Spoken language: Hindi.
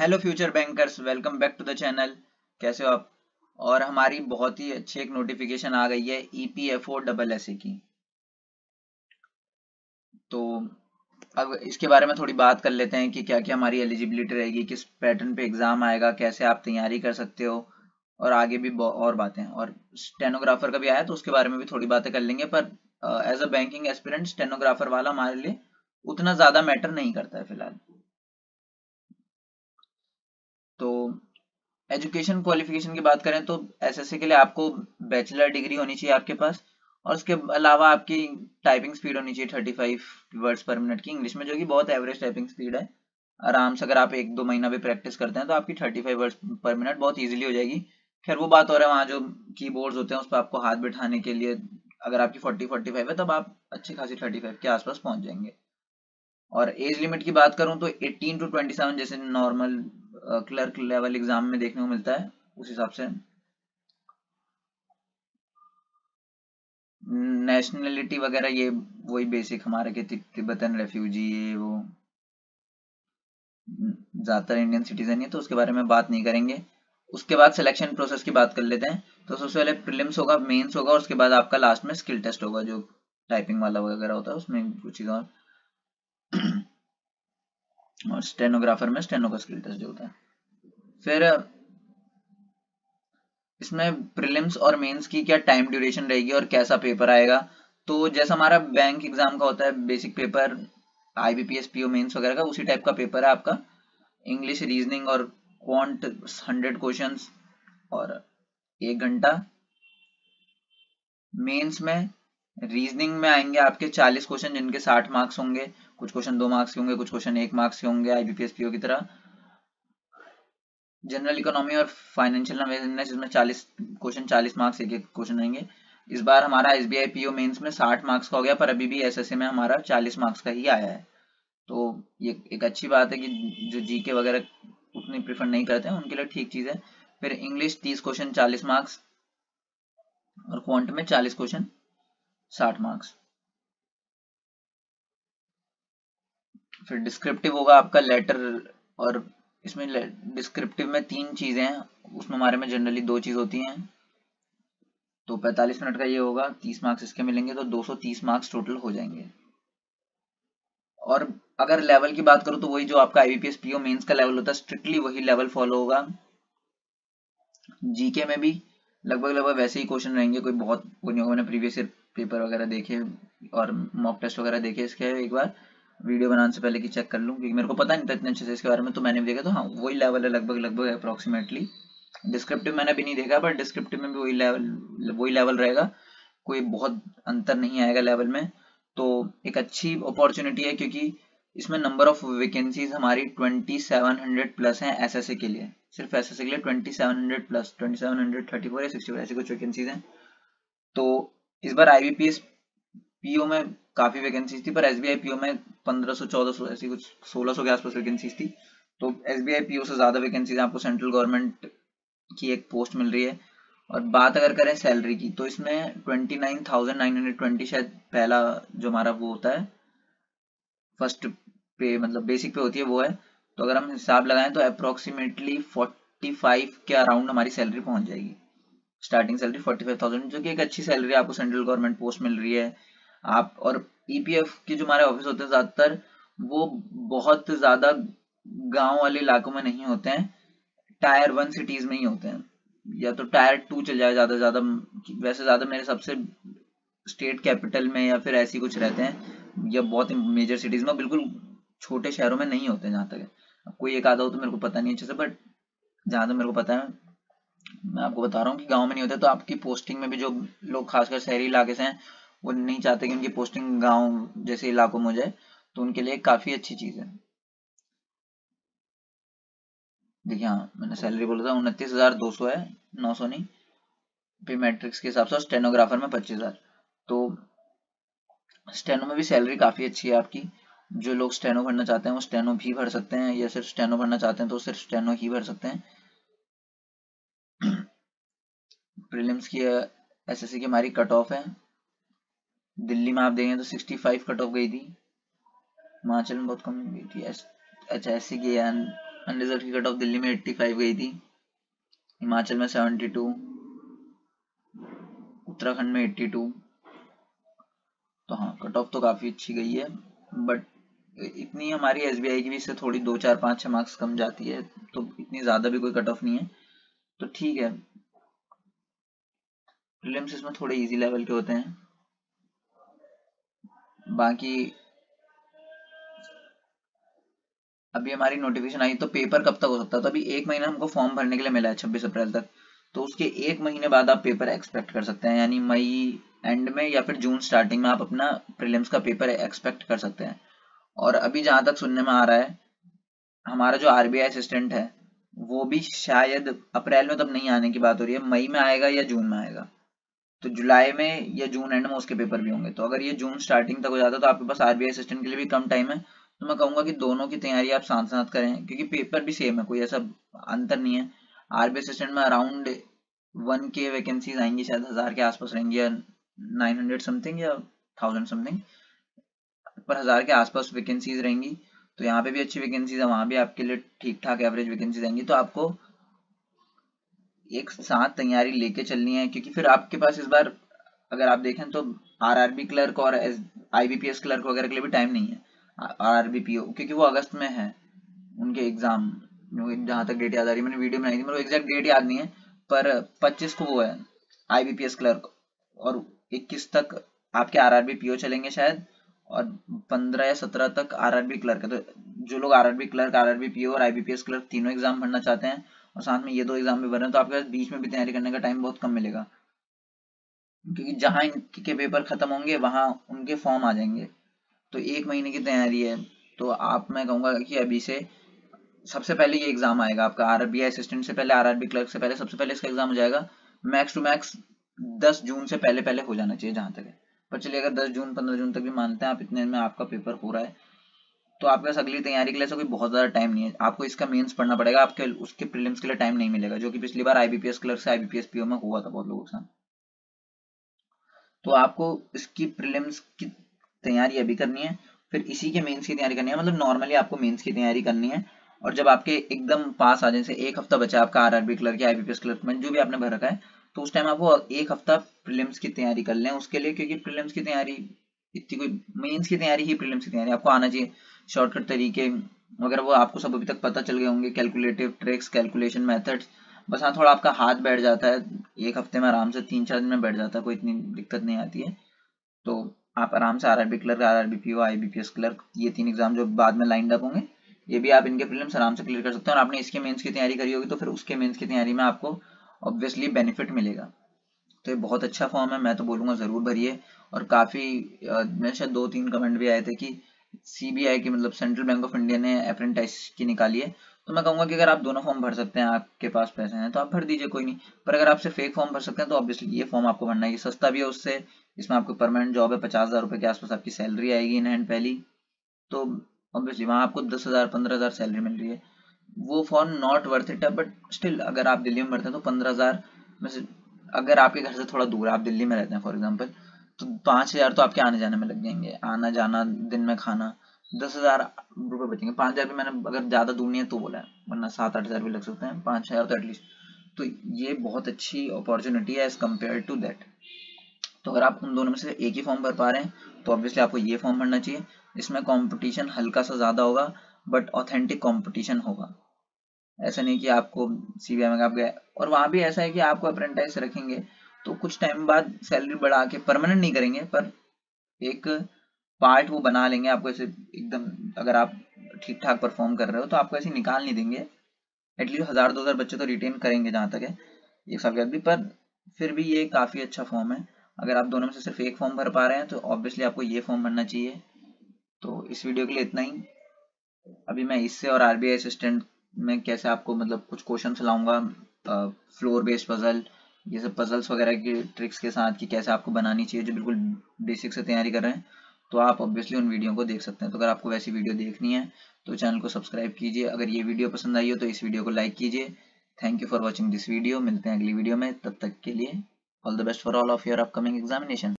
Hello future bankers, welcome back to the channel. कैसे हो आप? और हमारी बहुत ही अच्छी एक नोटिफिकेशन आ गई है EPFO डबल एस की। तो अब इसके बारे में थोड़ी बात कर लेते हैं कि क्या क्या हमारी एलिजिबिलिटी रहेगी, किस पैटर्न पे एग्जाम आएगा, कैसे आप तैयारी कर सकते हो, और आगे भी और बातें। और स्टेनोग्राफर का भी आया तो उसके बारे में भी थोड़ी बातें कर लेंगे। पर as a banking aspirant stenographer वाला हमारे लिए उतना ज़्यादा मैटर नहीं करता है फिलहाल। तो एजुकेशन क्वालिफिकेशन की बात करें तो एसएससी के लिए आपको बैचलर डिग्री होनी चाहिए आपके पास, और उसके अलावा आपकी टाइपिंग स्पीड होनी चाहिए 35 वर्ड्स पर मिनट की इंग्लिश में, जो कि बहुत एवरेज टाइपिंग स्पीड है। आराम से अगर आप 1-2 महीना भी प्रैक्टिस करते हैं तो आपकी 35 वर्ड्स पर मिनट बहुत ईजिली हो जाएगी। खैर वो बात हो रहा है, वहाँ जो कीबोर्ड्स होते हैं उस पर आपको हाथ बिठाने के लिए अगर आपकी 40-45 है तब आप अच्छी खासी 35 के आसपास पहुंच जाएंगे। और एज लिमिट की बात करूं तो 18 to 27 जैसे नॉर्मल क्लर्क लेवल एग्जाम में देखने को मिलता है, उस हिसाब से। नेशनलिटी वगैरह ये वही बेसिक हमारे के तिब्बतन रेफ्यूजी, ये वो ज्यादातर इंडियन सिटीजन ही है, तो उसके बारे में बात नहीं करेंगे। उसके बाद सिलेक्शन प्रोसेस की बात कर लेते हैं। तो सबसे पहले प्रीलिम्स होगा, मेंस होगा, और उसके बाद आपका लास्ट में स्किल टेस्ट होगा जो टाइपिंग वाला वगैरह होता है, उसमें कुछ चीज़ और स्टेनोग्राफर में स्टेनो का स्किल टेस्ट जो होता है। फिर इसमें प्रीलिम्स और मेंस की क्या टाइम ड्यूरेशन रहेगी और कैसा पेपर आएगा। तो जैसा हमारा बैंक एग्जाम का होता है basic paper, IBPS PO mains वगैरह का, उसी टाइप का पेपर है आपका। इंग्लिश, रीजनिंग और क्वांट 100 क्वेश्चंस और 1 घंटा। मेंस में रीजनिंग में आएंगे आपके 40 क्वेश्चन जिनके 60 मार्क्स होंगे। कुछ क्वेश्चन 2 मार्क्स के होंगे, कुछ क्वेश्चन 1 मार्क्स के होंगे IBPS PO की तरह। जनरल इकोनॉमी और फाइनेंशियल अवेयरनेस, इसमें 40 क्वेश्चन, 40 मार्क्स, एक एक क्वेश्चन रहेंगे। इस बार हमारा SBI PO मेंस में 60 मार्क्स का हो गया, पर अभी भी SSC में हमारा 40 मार्क्स का ही आया है। तो ये एक अच्छी बात है कि जो GK वगैरह उतनी प्रीफर नहीं करते हैं उनके लिए ठीक चीज़ है। फिर इंग्लिश 30 क्वेश्चन 40 मार्क्स, और क्वांट में 40 क्वेश्चन 60 मार्क्स। फिर डिस्क्रिप्टिव होगा आपका लेटर, और इसमें डिस्क्रिप्टिव में 3 चीज़ें हैं, उसमें हमारे में जनरली 2 चीज़ होती हैं। तो 45 मिनट का ये होगा, 30 मार्क्स इसके मिलेंगे, तो 230 मार्क्स टोटल हो जाएंगे। और अगर लेवल की बात करूँ तो वही जो आपका IBPS PO मेंस का लेवल होता है, स्ट्रिक्टली वही लेवल फॉलो होगा। GK में भी लगभग लगभग वैसे ही क्वेश्चन रहेंगे, कोई बहुत वो नहीं होगा। मैंने प्रीवियस ईयर पेपर वगैरह देखे और मॉक टेस्ट वगैरह देखे इसके, एक बार वीडियो बनाने से पहले कि चेक कर लूँ, क्योंकि मेरे को पता नहीं था इतने अच्छे से इसके बारे में, तो मैंने भी देखा, तो हाँ वही लेवल है लगभग लगभग अप्रोक्सीमेटली। डिस्क्रिप्टिव मैंने भी नहीं देखा, पर डिस्क्रिप्टिव में भी वही लेवल रहेगा, कोई बहुत अंतर नहीं आएगा लेवल में। तो एक अच्छी अपॉर्चुनिटी है, क्योंकि इसमें नंबर ऑफ वैकेंसीज हमारी 2700 प्लस हैं SSA के लिए। सिर्फ SSA के लिए 2700 प्लस, 2734 या 64 ऐसी कुछ वैकेंसीज हैं। तो इस बार IBPS PO में काफी वैकेंसीज थी, पर SBI PO में 1500-1400 ऐसी कुछ 1600 के आसपास वैकेंसीज थी। तो SBI PO से ज्यादा वैकेंसीज आपको सेंट्रल गवर्नमेंट की एक पोस्ट मिल रही है। और बात अगर करें सैलरी की, तो इसमें 29,920 शायद पहला जो हमारा वो होता है फर्स्ट पे, मतलब बेसिक पे होती है, वो है। तो अगर हम हिसाब लगाएं तो अप्रोक्सीमेटली 45 के अराउंड हमारी सैलरी पहुंच जाएगी। स्टार्टिंग सैलरी 45,000, जो कि एक अच्छी सैलरी आपको सेंट्रल गवर्नमेंट पोस्ट मिल रही है। आप और EPF के जो हमारे ऑफिस होते हैं ज्यादातर, वो बहुत ज्यादा गांव वाले इलाकों में नहीं होते हैं, टायर 1 सिटीज में ही होते हैं, या तो टायर 2 चल जाए ज्यादा ज्यादा। वैसे ज्यादा मेरे सबसे स्टेट कैपिटल में या फिर ऐसी कुछ रहते हैं, या बहुत मेजर सिटीज में, बिल्कुल छोटे शहरों में नहीं होते जहाँ तक है। अब कोई एक आधा हो तो मेरे को पता नहीं अच्छे से, बट जहाँ तक मेरे को पता है मैं आपको बता रहा हूँ कि गांव में नहीं होते। तो आपकी पोस्टिंग में भी जो लोग खासकर शहरी इलाके से हैं, वो नहीं चाहते कि उनकी पोस्टिंग गांव जैसे इलाकों में हो जाए, तो उनके लिए काफी अच्छी चीज है। देखिए, हाँ मैंने सैलरी बोला था 29,200 है, 900 नहीं। पे मैट्रिक्स के हिसाब से, स्टेनोग्राफर में 25,000। तो स्टेनो में भी सैलरी काफी अच्छी है आपकी। जो लोग स्टेनो भरना चाहते हैं वो स्टेनो भी भर सकते हैं, या सिर्फ स्टेनो भरना चाहते हैं तो सिर्फ स्टेनो ही भर सकते हैं। प्रीलिम्स की SSC की हमारी कट ऑफ है, दिल्ली में आप देखें तो 65 कट ऑफ गई थी, हिमाचल में बहुत कम गई थी। अच्छा SC की अनरिजर्व की कट ऑफ दिल्ली में 85 गई थी, हिमाचल में 72, उत्तराखंड में 82। तो हाँ, कट ऑफ तो काफ़ी अच्छी गई है, बट इतनी हमारी एसबीआई की भी इससे थोड़ी 2 4 5 6 मार्क्स कम जाती है, तो इतनी ज़्यादा भी कोई कट ऑफ नहीं है, तो ठीक है। प्रीलिम्स इसमें थोड़े इजी लेवल के होते हैं। बाकी अभी हमारी नोटिफिकेशन आई, तो पेपर कब तक हो सकता है, तो अभी 1 महीना हमको फॉर्म भरने के लिए मिला है 26 अप्रैल तक, तो उसके 1 महीने बाद आप पेपर एक्सपेक्ट कर सकते हैं, यानी मई एंड में या फिर जून स्टार्टिंग में आप अपना प्रीलिम्स का पेपर एक्सपेक्ट कर सकते हैं। और अभी जहां तक सुनने में आ रहा है, हमारा जो आरबीआई असिस्टेंट है वो भी शायद अप्रैल में तब नहीं आने की बात हो रही है, मई में आएगा या जून में आएगा, तो जुलाई में या जून एंड में उसके पेपर भी होंगे। तो अगर ये जून स्टार्टिंग तक हो जाता है तो आपके पास आरबीआई असिस्टेंट के लिए भी कम टाइम है। तो मैं कहूंगा कि दोनों की तैयारी आप साथ साथ करें, क्योंकि पेपर भी सेम है, कोई ऐसा अंतर नहीं है। आरबीआई असिस्टेंट में अराउंड 1K वैकेंसीज आएंगी, शायद 1000 के आसपास रहेंगी, या 900 समथिंग या 1000 समथिंग, पर 1000 के आसपास वैकेंसीज रहेंगी। तो यहाँ पे भी अच्छी वैकेंसीज है, वहां भी आपके लिए ठीक ठाक एवरेज वैकेंसीज आएंगी। तो आपको एक साथ तैयारी लेके चलनी है, क्योंकि फिर आपके पास इस बार अगर आप देखें तो आरआरबी क्लर्क और आईबीपीएस क्लर्क वगैरह के लिए भी टाइम नहीं है, आरआरबी पीओ, क्योंकि वो अगस्त में है उनके एग्जाम। जहां तक डेट याद आ रही है, मैंने वीडियो बनाई थी, मेरे को एग्जैक्ट डेट याद नहीं है, पर 25 को वो है आईबीपीएस क्लर्क, और 21 तक आपके आरआरबी पीओ चलेंगे शायद, और 15 या 17 तक आरआरबी क्लर्क है। तो जो लोग आरआरबी क्लर्क, आरआरबी पीओ और आईबीपीएस क्लर्क तीनों एग्जाम भरना चाहते हैं और साथ में ये 2 एग्जाम भी भर रहे हैं, तो आपके पास बीच में भी तैयारी करने का टाइम बहुत कम मिलेगा, क्योंकि जहां इनके पेपर खत्म होंगे वहां उनके फॉर्म आ जाएंगे। तो 1 महीने की तैयारी है, तो आप, मैं कहूंगा कि अभी से सबसे पहले ये एग्जाम आएगा आपका आरबीआई असिस्टेंट से पहले, आरआरबी क्लर्क से पहले, सबसे पहले इसका एग्जाम हो जाएगा। मैक्स टू मैक्स 10 जून से पहले पहले हो जाना चाहिए जहां तक है, पर चलिए अगर 10 जून 15 जून तक भी मानते हैं आप, इतने में आपका पेपर हो रहा है, तो आपके पास अगली तैयारी के लिए कोई बहुत ज्यादा टाइम नहीं है। आपको इसका मेंस पढ़ना पड़ेगा, आपके उसके प्रीलिम्स के लिए टाइम नहीं मिलेगा, जो कि पिछली बार आईबीपीएस क्लर्क से आईबीपीएस पीओ में हुआ था बहुत लोगों के साथ। तो आपको इसकी प्रीलिम्स की तैयारी अभी करनी है, फिर इसी के मेंस की तैयारी करनी है, मतलब नॉर्मली आपको मेंस की तैयारी करनी है। और जब आपके एकदम पास आ जाए, जैसे 1 हफ्ता बचा आपका आरआरबी क्लर्क या आईबीपीएस क्लर्क में जो भी आपने भर रखा है, तो उस टाइम आपको 1 हफ्ता प्रीलिम्स की तैयारी कर लें उसके लिए, क्योंकि प्रीलिम्स की तैयारी इतनी कोई, मेंस की तैयारी ही प्रीलिम्स की तैयारी आपको आना चाहिए। शॉर्टकट तरीके वगैरह वो आपको सब अभी तक पता चल गए होंगे, कैलकुलेटिव ट्रिक्स, कैलकुलेशन मेथड्स, बस हाँ थोड़ा आपका हाथ बैठ जाता है, 1 हफ्ते में आराम से 3 4 दिन में बैठ जाता है, कोई इतनी दिक्कत नहीं आती है। तो आप आराम से RRB clerk, RRB PO, IBPS clerk, ये 3 एग्जाम जो बाद में लाइंड अप होंगे, ये भी आप इनके प्रीलिम्स आराम से क्लियर कर सकते हैं। और आपने इसके मेंस की तैयारी करी होगी तो फिर उसके मेंस की तैयारी में आपको ऑब्वियसली बेनिफिट मिलेगा। तो ये बहुत अच्छा फॉर्म है, मैं तो बोलूंगा जरूर भरिए। और काफी मेरे शायद 2 3 कमेंट भी आए थे कि सीबीआई की, मतलब सेंट्रल बैंक ऑफ इंडिया ने अप्रेंटिस की निकाली है, तो मैं कहूंगा कि अगर आप दोनों फॉर्म भर सकते हैं, आपके पास पैसे हैं तो आप भर दीजिए, कोई नहीं। पर अगर आप सिर्फ एक फॉर्म भर सकते हैं तो ऑब्वियसली ये फॉर्म आपको भरना है, ये सस्ता भी है उससे, इसमें आपको परमानेंट जॉब है, 50,000 रुपए के आसपास आपकी सैलरी आएगी इन हैंड पहली, तो ऑब्वियसली वहां आपको 10,000 15,000 सैलरी मिल रही है। वो फॉर्म नॉट वर्थ इट है, बट स्टिल अगर आप दिल्ली में भरते हैं तो 15,000 में से, अगर आपके घर से थोड़ा दूर है, आप दिल्ली में रहते हैं फॉर एग्जाम्पल, तो 5,000 तो आपके आने जाने में लग जाएंगे, आना जाना, दिन में खाना, 10,000 रुपये बचेंगे। 5,000 भी मैंने अगर ज्यादा दूर नहीं है तो बोला है, वरना 7 8 हज़ार भी लग सकते हैं, 5,000 तो एटलीस्ट। तो ये बहुत अच्छी अपॉर्चुनिटी है एज कम्पेयर टू दैट। तो अगर आप उन दोनों में से एक ही फॉर्म भर पा रहे हैं तो ऑब्वियसली आपको ये फॉर्म भरना चाहिए। इसमें कंपटीशन हल्का सा ज्यादा होगा, बट ऑथेंटिक कंपटीशन होगा, ऐसा नहीं कि आपको सीबीआई में आप गए, और वहां भी ऐसा है कि आपको अप्रेंटिस रखेंगे तो कुछ टाइम बाद सैलरी बढ़ा के, परमानेंट नहीं करेंगे, पर एक पार्ट वो बना लेंगे आपको ऐसे एकदम, अगर आप ठीक ठाक परफॉर्म कर रहे हो तो आपको ऐसे निकाल नहीं देंगे, एटलीस्ट 1000 2000 बच्चे तो रिटेन करेंगे जहां तक है 1 साल के बाद भी। पर फिर भी ये काफी अच्छा फॉर्म है। अगर आप दोनों में से सिर्फ एक फॉर्म भर पा रहे हैं तो ऑब्वियसली आपको ये फॉर्म भरना चाहिए। तो इस वीडियो के लिए इतना ही। अभी मैं इससे और आरबीआई असिस्टेंट में कैसे आपको, मतलब कुछ क्वेश्चन लाऊंगा, फ्लोर बेस्ड पजल, ये सब पजल्स वगैरह की ट्रिक्स के साथ, कि कैसे आपको बनानी चाहिए जो बिल्कुल बेसिक से तैयारी कर रहे हैं, तो आप ऑब्वियसली उन वीडियो को देख सकते हैं। तो अगर आपको वैसी वीडियो देखनी है तो चैनल को सब्सक्राइब कीजिए, अगर ये वीडियो पसंद आई हो तो इस वीडियो को लाइक कीजिए। Thank you for watching this video, मिलते हैं अगली वीडियो में, तब तक के लिए all the best for all of your upcoming examination.